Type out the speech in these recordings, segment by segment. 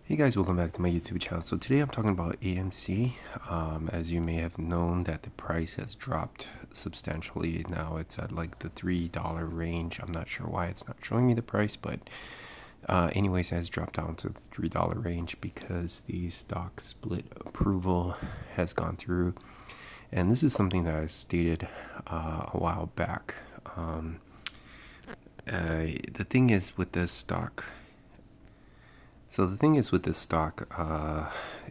Hey guys, welcome back to my YouTube channel. So today I'm talking about AMC. As you may have known that the price has dropped substantially. Now it's at like the $3 range. I'm not sure why it's not showing me the price, but anyways, it has dropped down to the $3 range because the stock split approval has gone through. And this is something that I stated a while back. The thing is with this stock,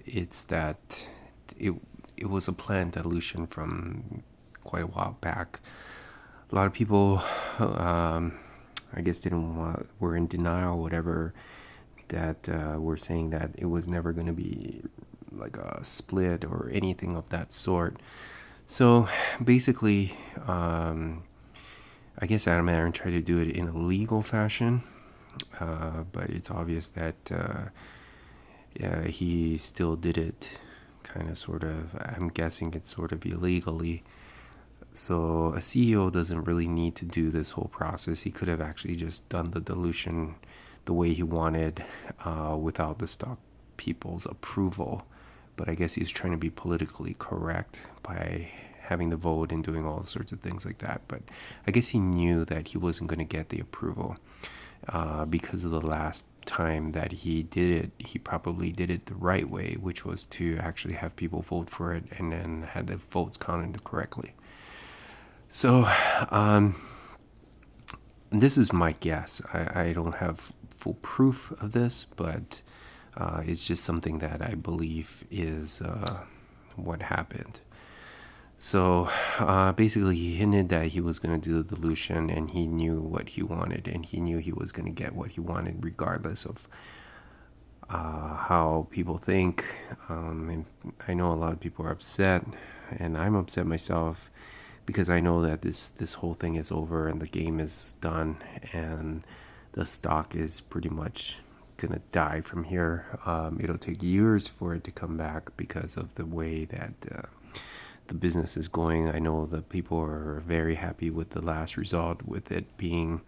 it's that it it was a planned dilution from quite a while back. A lot of people, I guess, were in denial, or whatever, that were saying that it was never going to be like a split or anything of that sort. So basically, I guess Adam Aaron tried to do it in a legal fashion, but it's obvious that yeah, he still did it kind of sort of. I'm guessing it's sort of illegally. So a CEO doesn't really need to do this whole process. He could have actually just done the dilution the way he wanted without the stock people's approval. But I guess he's trying to be politically correct by having the vote and doing all sorts of things like that. But I guess he knew that he wasn't going to get the approval because of the last time that he did it. He probably did it the right way, which was to actually have people vote for it and then had the votes counted correctly. So, this is my guess. I don't have full proof of this, but it's just something that I believe is what happened. So basically, he hinted that he was going to do the dilution, and he knew what he wanted, and he knew he was going to get what he wanted, regardless of how people think. And I know a lot of people are upset, and I'm upset myself because I know that this whole thing is over and the game is done, and the stock is pretty much gonna die from here. It'll take years for it to come back because of the way that the business is going. I know that people are very happy with the last result, with it being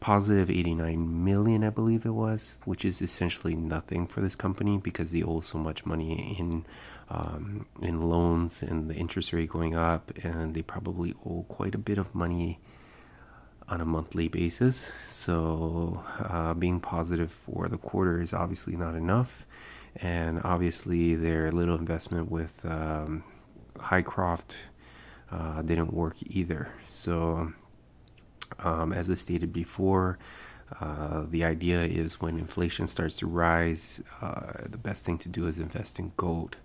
positive 89 million, I believe it was, which is essentially nothing for this company because they owe so much money in loans and the interest rate going up, and they probably owe quite a bit of money on a monthly basis. So being positive for the quarter is obviously not enough, and obviously their little investment with Highcroft didn't work either. So as I stated before, the idea is when inflation starts to rise, the best thing to do is invest in gold.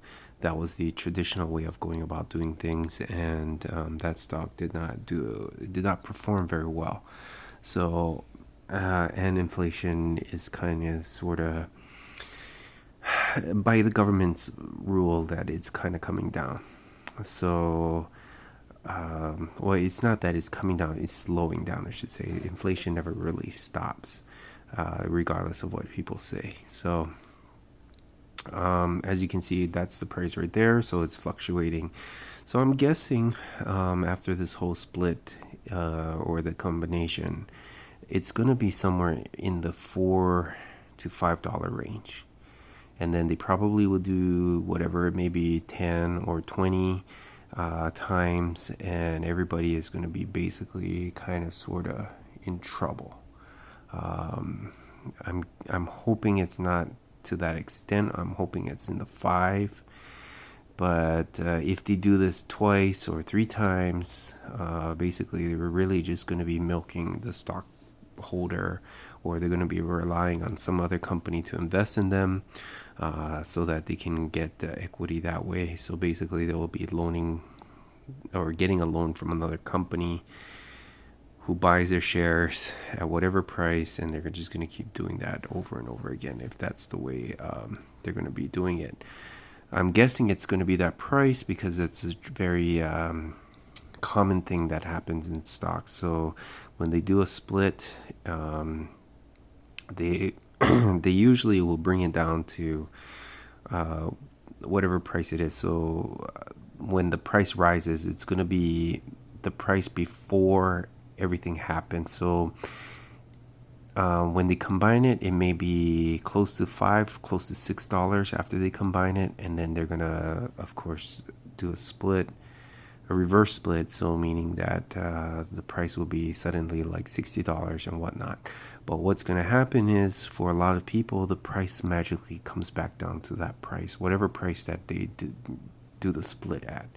That was the traditional way of going about doing things, and that stock did not perform very well. So, and inflation is kind of sort of by the government's rule that it's kind of coming down. So well, it's not that it's coming down, it's slowing down, I should say. Inflation never really stops, regardless of what people say. So, as you can see, that's the price right there. So it's fluctuating. So I'm guessing after this whole split or the combination, it's going to be somewhere in the $4 to $5 range. And then they probably will do whatever, maybe 10 or 20 times, and everybody is going to be basically kind of sort of in trouble. I'm hoping it's not to that extent. I'm hoping it's in the 5. But if they do this twice or 3 times, basically they're really just going to be milking the stockholder, or they're going to be relying on some other company to invest in them so that they can get the equity that way. So basically they will be loaning or getting a loan from another company who buys their shares at whatever price, and they're just going to keep doing that over and over again if that's the way they're going to be doing it. I'm guessing it's going to be that price because it's a very common thing that happens in stocks. So when they do a split, they they usually will bring it down to whatever price it is. So when the price rises, it's going to be the price before everything happens. So when they combine it, it may be close to close to $6 after they combine it, and then they're gonna, of course, do a reverse split. So meaning that the price will be suddenly like $60 and whatnot. But what's gonna happen is for a lot of people, the price magically comes back down to that price, whatever price that they do the split at.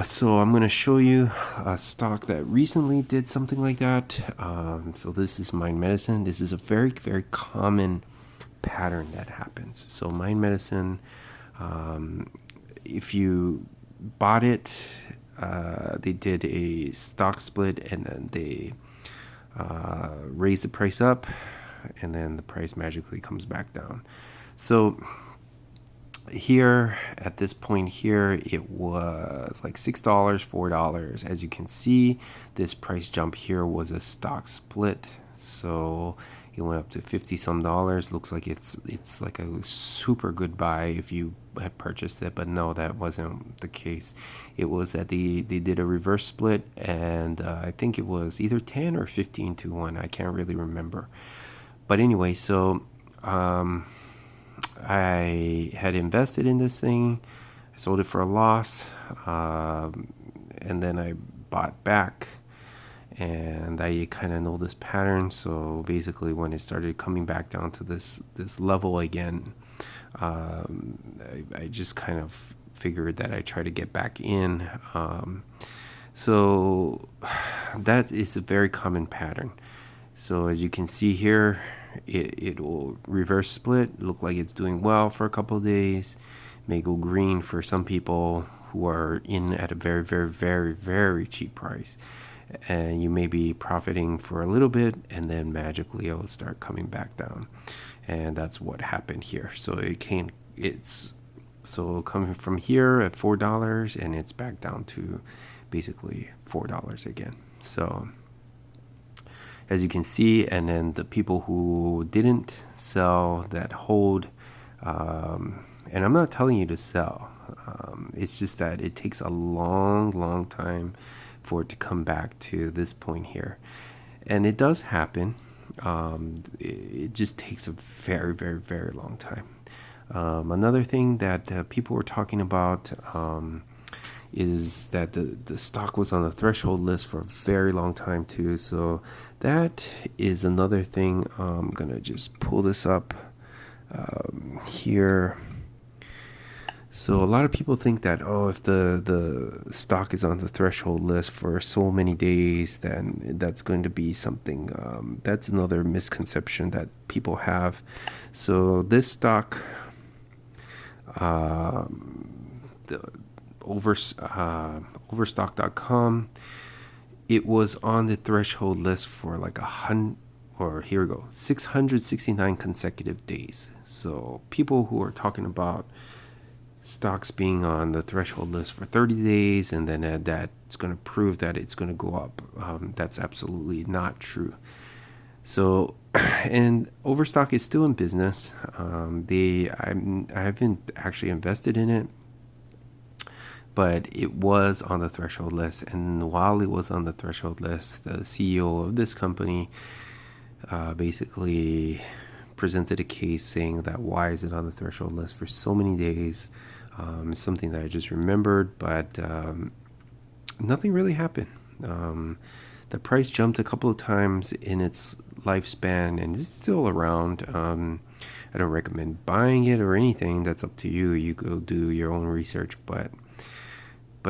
So I'm going to show you a stock that recently did something like that. So this is Mind Medicine. This is a very, very common pattern that happens. So Mind Medicine, if you bought it, they did a stock split and then they raised the price up and then the price magically comes back down. So here at this point here, it was like $6, $4. As you can see, this price jump here was a stock split, so it went up to 50 some dollars. Looks like it's like a super good buy if you had purchased it, but no, that wasn't the case. It was that they did a reverse split, and I think it was either 10 or 15 to 1. I can't really remember, but anyway, so I had invested in this thing. I sold it for a loss, and then I bought back, and I kind of know this pattern. So basically, when it started coming back down to this level again, I just kind of figured that I try to get back in. So that is a very common pattern. So as you can see here, it will reverse split, look like it's doing well for a couple of days, may go green for some people who are in at a very, very, very, very cheap price, and you may be profiting for a little bit, and then magically it will start coming back down, and that's what happened here. So it's coming from here at $4, and it's back down to basically $4 again. So as you can see, and then the people who didn't sell, that hold, and I'm not telling you to sell, it's just that it takes a long time for it to come back to this point here, and it does happen. It just takes a very, very, very long time. Another thing that people were talking about is that the stock was on the threshold list for a very long time too. So that is another thing. I'm gonna just pull this up here. So a lot of people think that, oh, if the stock is on the threshold list for so many days, then that's going to be something. That's another misconception that people have. So this stock, overstock.com, it was on the threshold list for like 669 consecutive days. So people who are talking about stocks being on the threshold list for 30 days and then that's going to prove that it's going to go up, that's absolutely not true. So, and Overstock is still in business. I haven't actually invested in it, but it was on the threshold list. And while it was on the threshold list, the CEO of this company basically presented a case saying that why is it on the threshold list for so many days. It's something that I just remembered, but nothing really happened. The price jumped a couple of times in its lifespan, and it's still around. I don't recommend buying it or anything. That's up to you. You go do your own research, but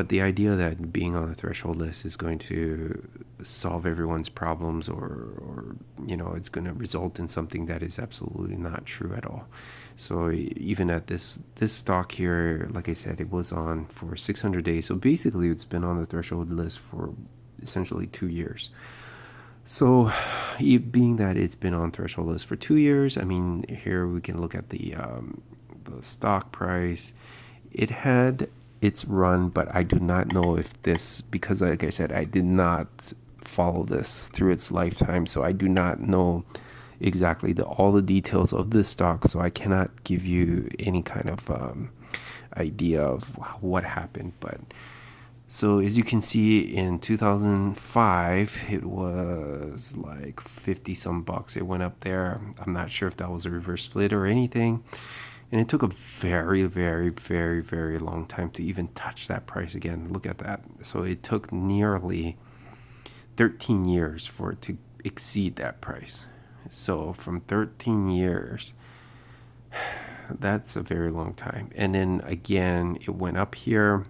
the idea that being on the threshold list is going to solve everyone's problems or it's going to result in something that is absolutely not true at all. So even at this stock here, like I said, it was on for 600 days. So basically it's been on the threshold list for essentially 2 years. So being that it's been on threshold list for 2 years, I mean, here we can look at the stock price. It had its run, but I do not know if this, because like I said, I did not follow this through its lifetime, so I do not know exactly all the details of this stock, so I cannot give you any kind of idea of what happened. But So as you can see, in 2005, it was like 50 some bucks. It went up there. I'm not sure if that was a reverse split or anything. And it took a very, very, very, very long time to even touch that price again. Look at that. So it took nearly 13 years for it to exceed that price. So from 13 years, that's a very long time. And then again, it went up here.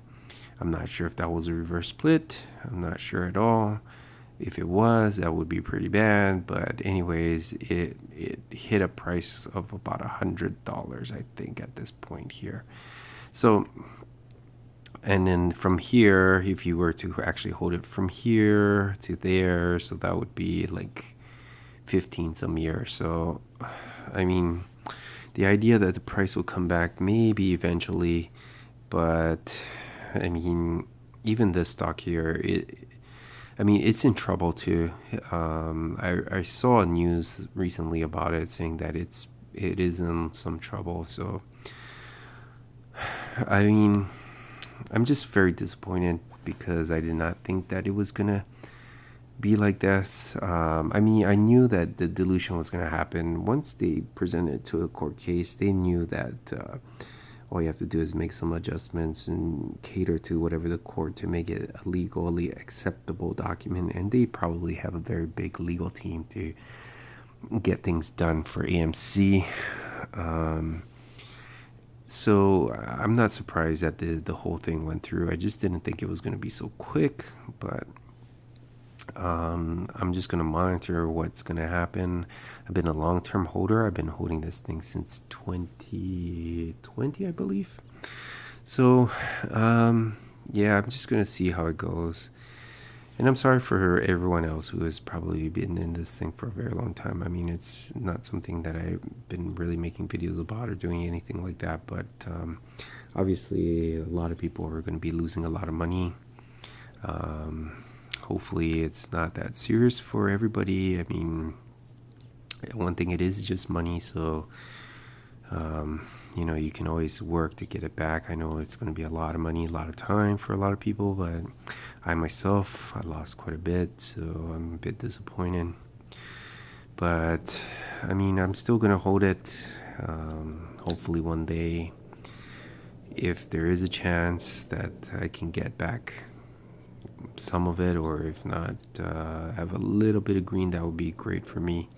I'm not sure if that was a reverse split. I'm not sure at all. If it was, that would be pretty bad. But anyways, it hit a price of about $100, I think, at this point here. So, and then from here, if you were to actually hold it from here to there, so that would be like 15 some years. So, I mean, the idea that the price will come back maybe eventually, but I mean, even this stock here, it's in trouble too. I saw news recently about it saying that it is in some trouble. So, I mean, I'm just very disappointed because I did not think that it was gonna be like this. I mean, I knew that the dilution was gonna happen once they presented it to a court case. They knew that. All you have to do is make some adjustments and cater to whatever the court to make it a legally acceptable document. And they probably have a very big legal team to get things done for AMC. So I'm not surprised that the whole thing went through. I just didn't think it was going to be so quick, but I'm just going to monitor what's going to happen. I've been a long-term holder. I've been holding this thing since 2020, I believe. So, yeah, I'm just going to see how it goes. And I'm sorry for everyone else who has probably been in this thing for a very long time. I mean, it's not something that I've been really making videos about or doing anything like that. But obviously, a lot of people are going to be losing a lot of money. Hopefully it's not that serious for everybody. I mean, one thing it is just money, so you can always work to get it back. I know it's going to be a lot of money, a lot of time for a lot of people, but I myself, I lost quite a bit, so I'm a bit disappointed. But I mean, I'm still going to hold it. Hopefully one day, if there is a chance that I can get back some of it, or if not, have a little bit of green, that would be great for me.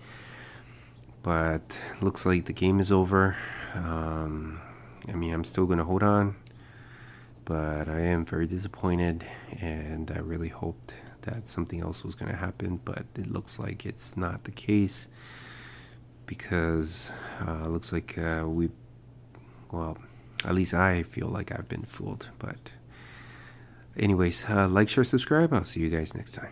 But looks like the game is over. I mean, I'm still gonna hold on, but I am very disappointed, and I really hoped that something else was gonna happen, but it looks like it's not the case, because it looks like well, at least I feel like I've been fooled. But anyways, like, share, subscribe. I'll see you guys next time.